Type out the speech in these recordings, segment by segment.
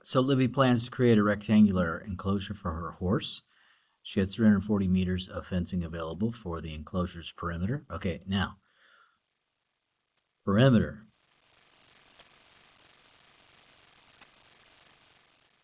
So Libby plans to create a rectangular enclosure for her horse. She has 340 meters of fencing available for the enclosure's perimeter. Okay, now, perimeter.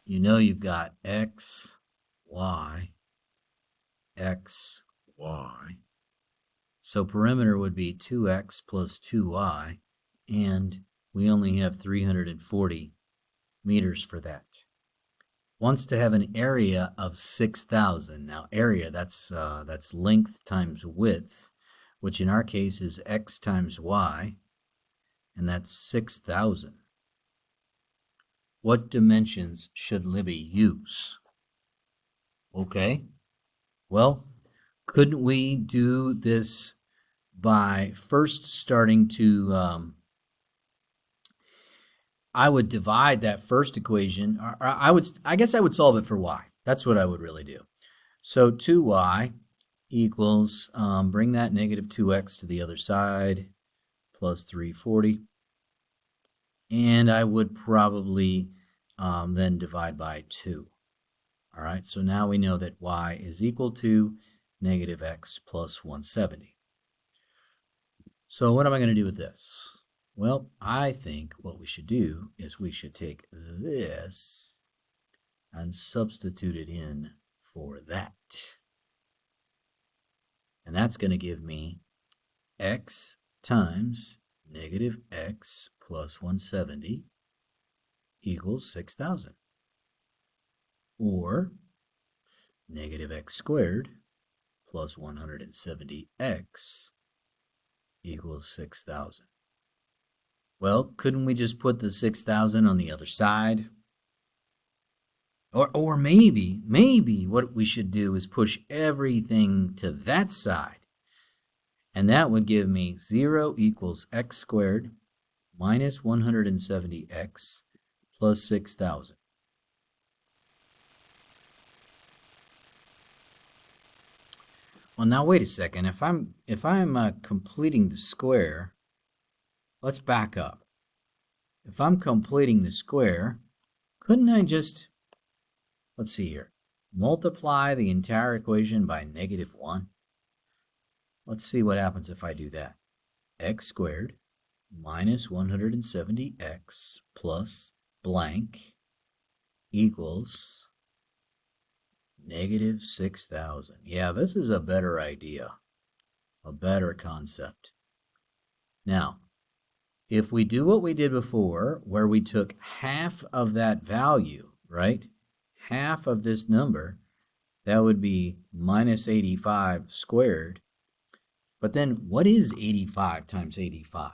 You know you've got x, y, x, y. So perimeter would be 2x plus 2y, and we only have 340 meters for that. Wants to have an area of 6,000. Now area, that's length times width, which in our case is x times y, and that's 6,000. What dimensions should Libby use? Okay, well, couldn't we do this by first starting to, I would divide that first equation, or I guess I would solve it for y. That's what I would really do. So 2y equals, bring that negative 2x to the other side, plus 340. And I would probably then divide by 2. All right, so now we know that y is equal to negative x plus 170. So what am I going to do with this? Well, I think what we should do is we should take this and substitute it in for that. And that's going to give me x times negative x plus 170 equals 6,000. Or negative x squared plus 170x equals 6,000. Well, couldn't we just put the 6,000 on the other side? Or maybe what we should do is push everything to that side. And that would give me 0 equals x squared minus 170x plus 6,000. Well, now wait a second. If I'm completing the square, let's back up. If I'm completing the square, couldn't I just, let's see here, multiply the entire equation by negative 1? Let's see what happens if I do that. X squared minus 170x plus blank equals negative 6,000. Yeah, this is a better idea, a better concept. Now, if we do what we did before, where we took half of that value, right? Half of this number, that would be minus 85 squared. But then what is 85 times 85?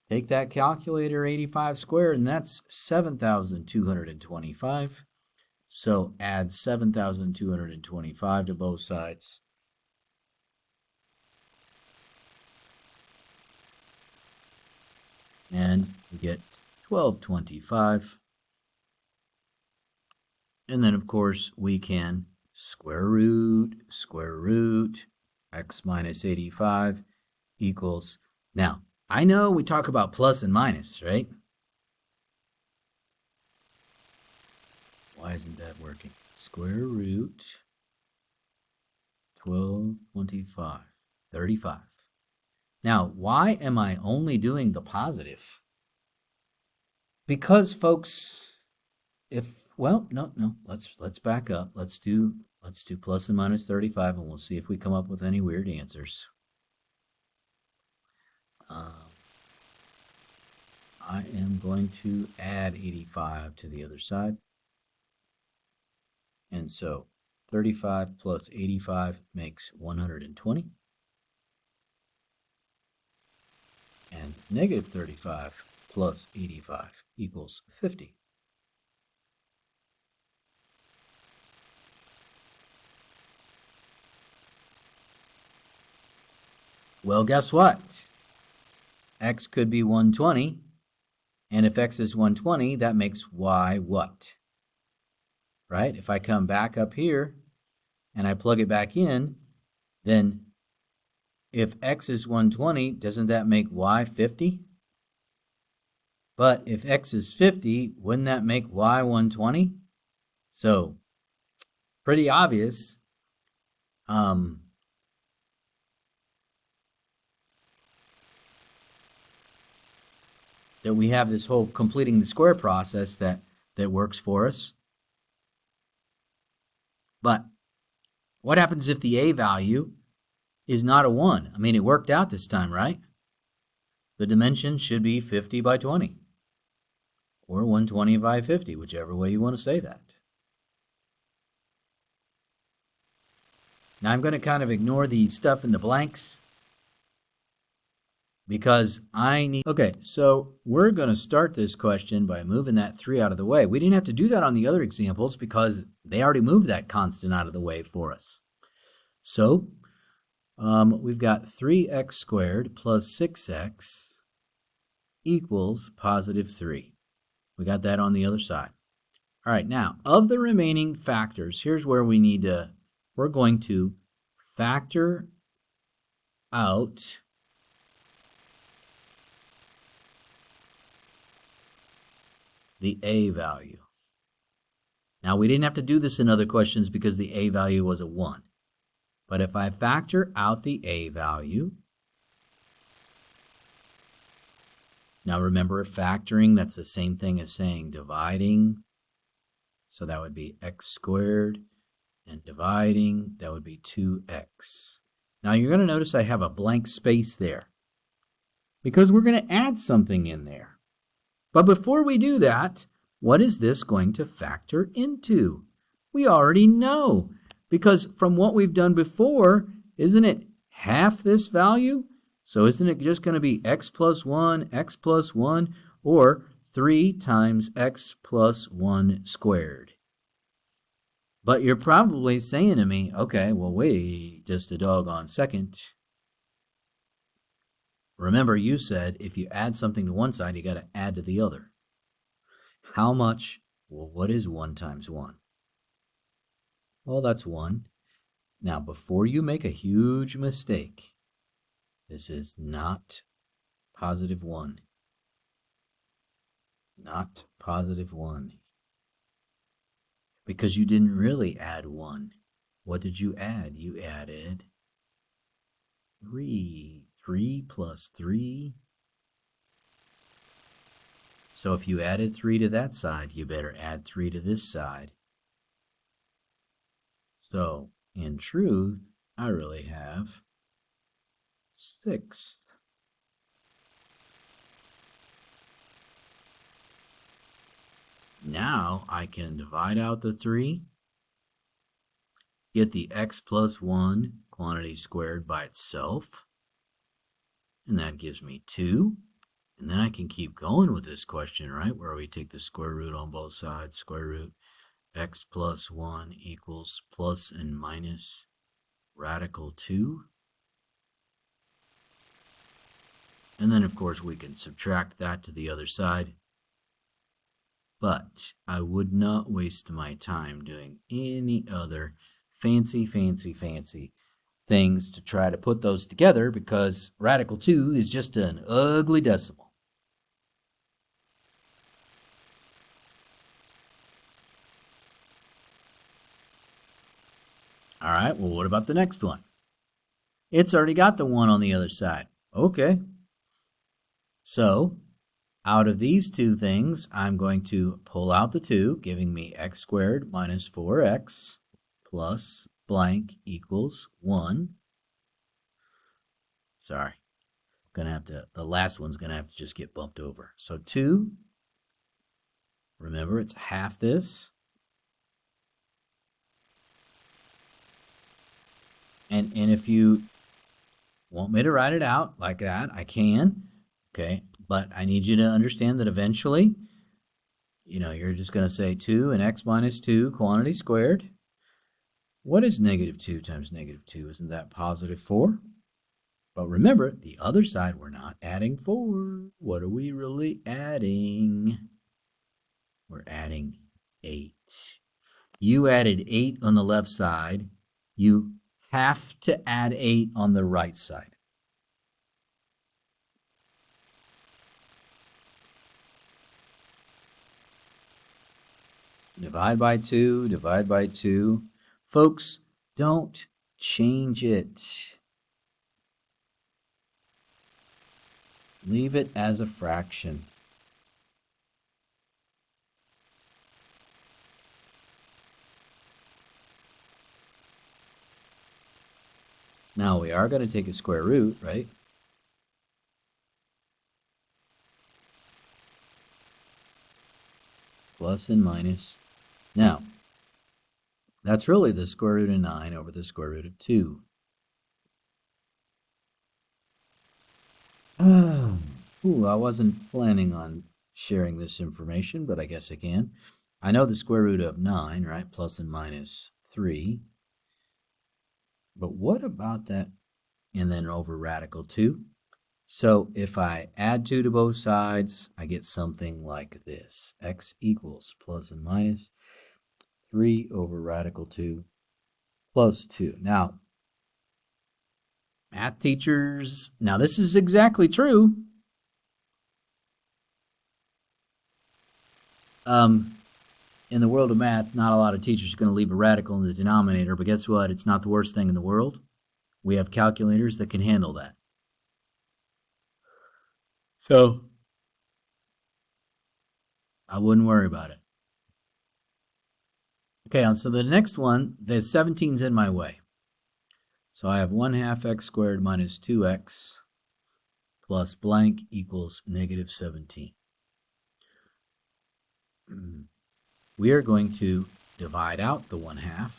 Take that calculator, 85 squared, and that's 7,225. So add 7,225 to both sides. And we get 1225. And then, of course, we can square root x minus 85 equals. Now, I know we talk about plus and minus, right? Why isn't that working? Square root 1225, 35. Now, why am I only doing the positive? Because, folks, let's back up. Let's do plus and minus 35, and we'll see if we come up with any weird answers. I am going to add 85 to the other side. And so 35 plus 85 makes 120. And negative 35 plus 85 equals 50. Well, guess what? X could be 120. And if x is 120, that makes y what? Right? If I come back up here and I plug it back in, then if x is 120, doesn't that make y 50? But if x is 50, wouldn't that make y 120? So, pretty obvious. That we have this whole completing the square process that works for us. But what happens if the a value is not a 1? I mean, it worked out this time, right? The dimension should be 50 by 20. Or 120 by 50, whichever way you want to say that. Now I'm going to kind of ignore the stuff in the blanks because I need... Okay, so we're going to start this question by moving that 3 out of the way. We didn't have to do that on the other examples because they already moved that constant out of the way for us. So we've got 3x squared plus 6x equals positive 3. We got that on the other side. All right, now, of the remaining factors, here's where we need to... We're going to factor out the a value. Now, we didn't have to do this in other questions because the a value was a 1. But if I factor out the a value, now remember factoring, that's the same thing as saying dividing. So that would be x squared, and dividing, that would be 2x. Now you're going to notice I have a blank space there because we're going to add something in there. But before we do that, what is this going to factor into? We already know, because from what we've done before, isn't it half this value? So isn't it just going to be x plus 1, or 3 times x plus 1 squared? But you're probably saying to me, okay, well, wait just a doggone second. Remember, you said if you add something to one side, you got to add to the other. How much? Well, what is 1 times 1? Well, that's 1. Now, before you make a huge mistake, this is not positive 1. Not positive 1. Because you didn't really add 1. What did you add? You added 3. 3 plus 3. So if you added 3 to that side, you better add 3 to this side. So, in truth, I really have 6. Now I can divide out the 3, get the x plus 1 quantity squared by itself, and that gives me 2. And then I can keep going with this question, right, where we take the square root on both sides. Square root x plus 1 equals plus and minus radical 2. And then, of course, we can subtract that to the other side. But I would not waste my time doing any other fancy things to try to put those together, because radical 2 is just an ugly decimal. All right, well, what about the next one? It's already got the 1 on the other side. Okay. So, out of these two things, I'm going to pull out the 2, giving me x squared minus 4x plus blank equals 1. Sorry. The last one's going to have to just get bumped over. So 2, remember, it's half this. And if you want me to write it out like that, I can. Okay, but I need you to understand that eventually, you're just going to say 2 and x minus 2 quantity squared. What is negative 2 times negative 2? Isn't that positive 4? But remember, the other side, we're not adding 4. What are we really adding? We're adding 8. You added 8 on the left side. You have to add 8 on the right side. Divide by 2, divide by 2. Folks, don't change it. Leave it as a fraction. Now we are going to take a square root, right? Plus and minus. Now, that's really the square root of 9 over the square root of 2. Ooh, I wasn't planning on sharing this information, but I guess I can. I know the square root of 9, right? Plus and minus 3. But what about that? And then over radical 2. So if I add 2 to both sides, I get something like this. X equals plus and minus 3 over radical 2 plus 2. Now, math teachers, now this is exactly true. In the world of math, not a lot of teachers are going to leave a radical in the denominator, but guess what? It's not the worst thing in the world. We have calculators that can handle that. So, I wouldn't worry about it. Okay, so the next one, the 17's in my way. So I have 1/2 x squared minus 2x plus blank equals negative 17. We are going to divide out the 1/2,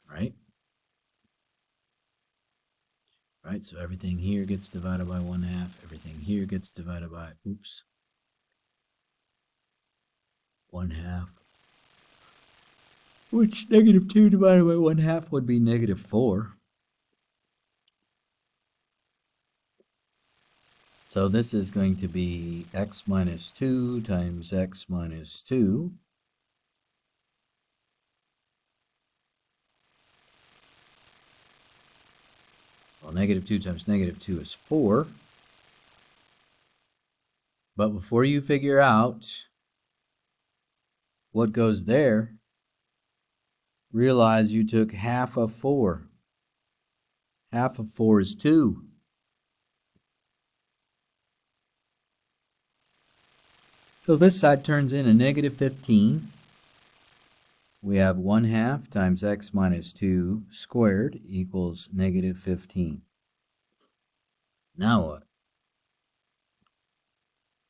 right? Right, so everything here gets divided by 1/2. Everything here gets divided by, 1/2. Which negative 2 divided by 1/2 would be negative 4. So this is going to be x minus 2 times x minus 2. Well, negative 2 times negative 2 is 4. But before you figure out what goes there, realize you took half of 4. Half of 4 is 2. So this side turns in a negative 15. We have 1/2 times x minus 2 squared equals negative 15. Now what?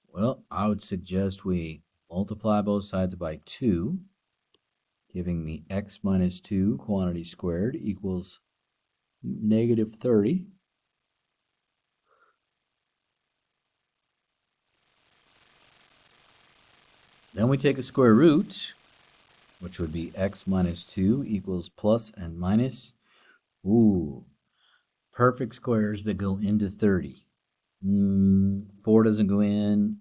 Well, I would suggest we multiply both sides by 2, giving me x minus 2 quantity squared equals negative 30. Then we take a square root, which would be x minus 2 equals plus and minus. Ooh, perfect squares that go into 30. 4 doesn't go in.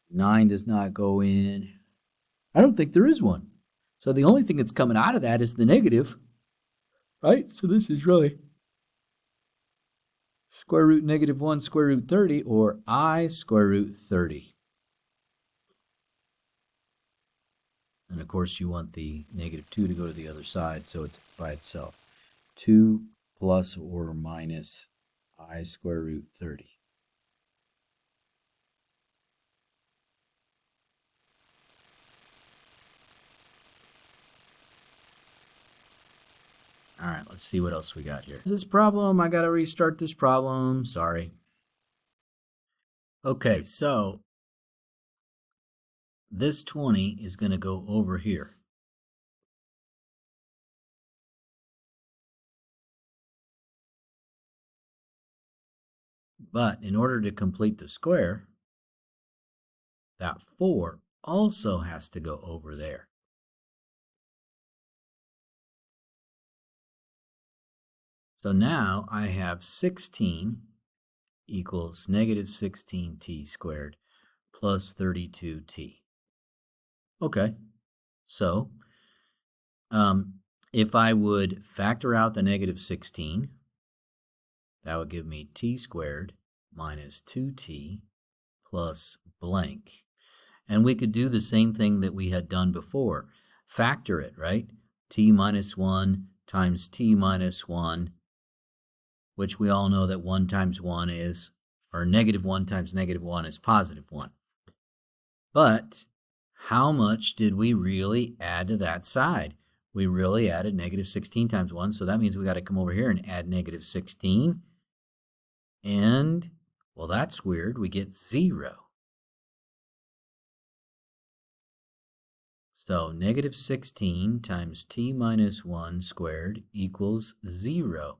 9 does not go in. I don't think there is one. So the only thing that's coming out of that is the negative, right? So this is really square root negative 1 square root 30, or I square root 30. And of course you want the negative 2 to go to the other side, so it's by itself. 2 plus or minus I square root 30. All right, let's see what else we got here. This problem, I got to restart this problem. Sorry. Okay, so this 20 is going to go over here. But in order to complete the square, that 4 also has to go over there. So now I have 16 equals negative 16t squared plus 32t. Okay, so if I would factor out the negative 16, that would give me t squared minus 2t plus blank. And we could do the same thing that we had done before. Factor it, right? T minus 1 times T minus 1, which we all know that 1 times 1 is, or negative 1 times negative 1 is positive 1. But how much did we really add to that side? We really added negative 16 times 1, so that means we got to come over here and add negative 16. And, well, that's weird. We get 0. So negative 16 times t minus 1 squared equals 0.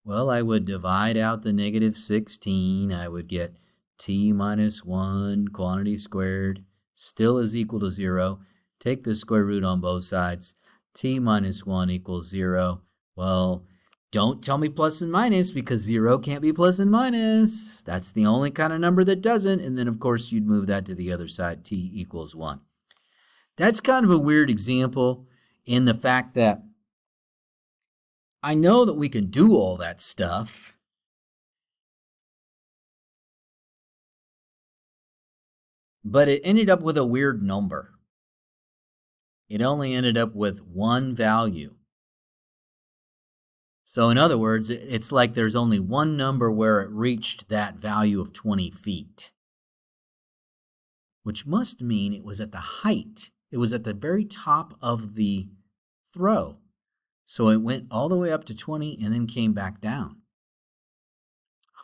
Well, I would divide out the negative 16. I would get t minus 1 quantity squared still is equal to 0. Take the square root on both sides. T minus 1 equals 0. Well, don't tell me plus and minus because 0 can't be plus and minus. That's the only kind of number that doesn't. And then, of course, you'd move that to the other side. T equals 1. That's kind of a weird example in the fact that I know that we can do all that stuff, but it ended up with a weird number. It only ended up with one value. So in other words, it's like there's only one number where it reached that value of 20 feet, which must mean it was at the height. It was at the very top of the throw. So it went all the way up to 20 and then came back down.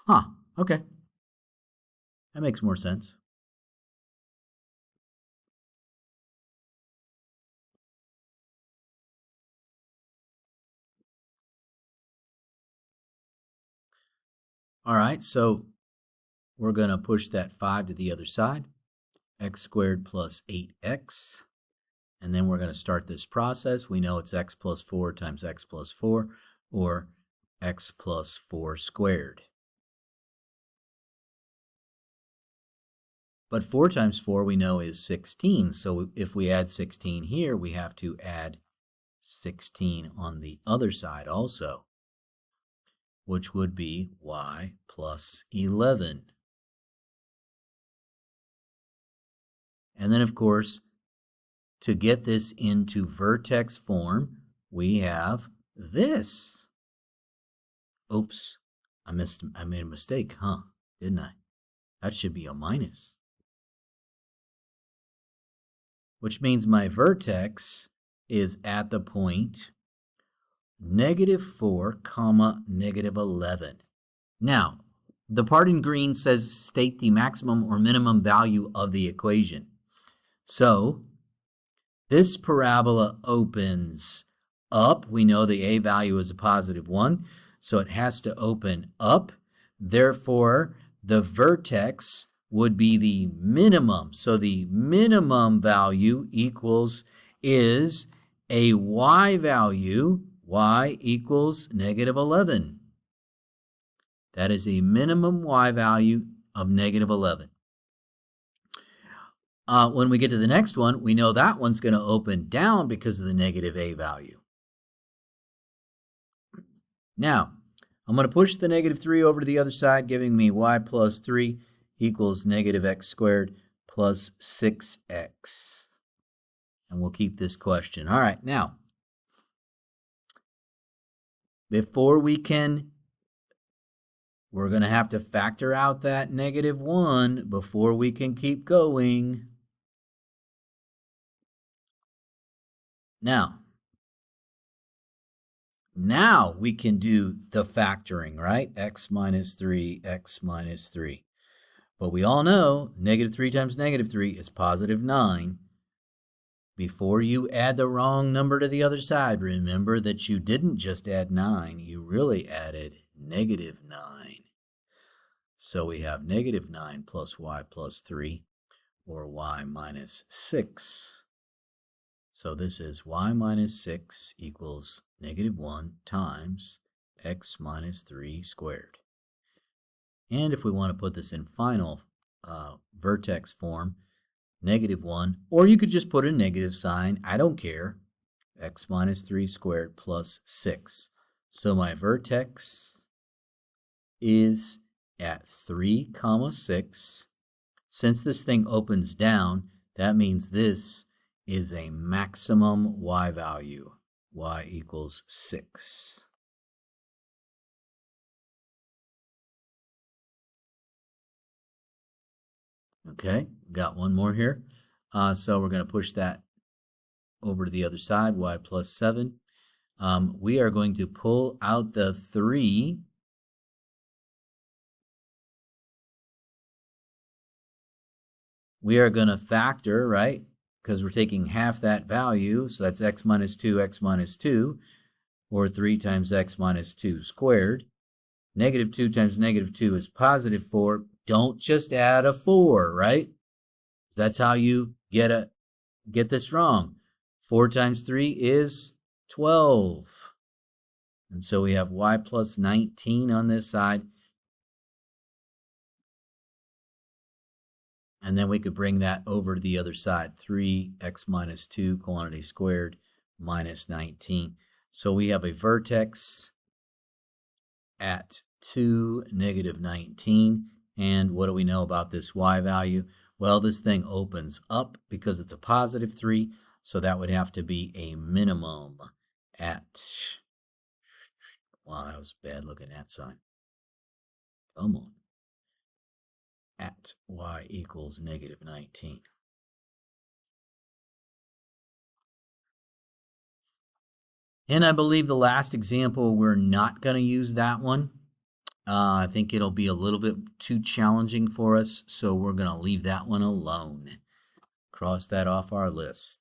Huh, okay. That makes more sense. All right, so we're going to push that 5 to the other side. X squared plus 8x. And then we're going to start this process. We know it's x plus 4 times x plus 4, or x plus 4 squared. But 4 times 4 we know is 16. So if we add 16 here, we have to add 16 on the other side also, which would be y plus 11. And then, of course, to get this into vertex form, we have this. Oops, I made a mistake, huh? Didn't I? That should be a minus. Which means my vertex is at the point -4, -11. Now, the part in green says state the maximum or minimum value of the equation. So, this parabola opens up. We know the a value is a positive 1, so it has to open up. Therefore, the vertex would be the minimum. So the minimum value is a y value. Y equals -11. That is a minimum y value of -11. When we get to the next one, we know that one's going to open down because of the negative a value. Now, I'm going to push the -3 over to the other side, giving me y plus 3 equals -x squared plus 6x. And we'll keep this question. All right, now, before we're going to have to factor out that -1 before we can keep going. Now we can do the factoring, right? X minus 3, x minus 3. But we all know -3 times -3 is positive 9. Before you add the wrong number to the other side, remember that you didn't just add 9, you really added -9. So we have -9 plus y plus 3, or y minus 6. So this is y minus 6 equals -1 times x minus 3 squared. And if we want to put this in final vertex form, -1, or you could just put a negative sign, I don't care, x minus 3 squared plus 6. So my vertex is at 3, 6. Since this thing opens down, that means this is a maximum y value. Y equals 6. Okay, got one more here. So we're going to push that over to the other side, y plus 7. We are going to pull out the 3. We are going to factor, right? Because we're taking half that value, so that's x minus 2, or 3 times x minus 2 squared. Negative 2 times negative 2 is positive 4. Don't just add a 4, right? That's how you get this wrong. 4 times 3 is 12. And so we have y plus 19 on this side. And then we could bring that over to the other side. 3x minus 2 quantity squared minus 19. So we have a vertex at 2, negative 19. And what do we know about this y value? Well, this thing opens up because it's a positive 3. So that would have to be a minimum at, wow, that was a bad looking at sign. Come on. At y equals negative 19. And I believe the last example, we're not going to use that one. I think it'll be a little bit too challenging for us, so we're going to leave that one alone. Cross that off our list.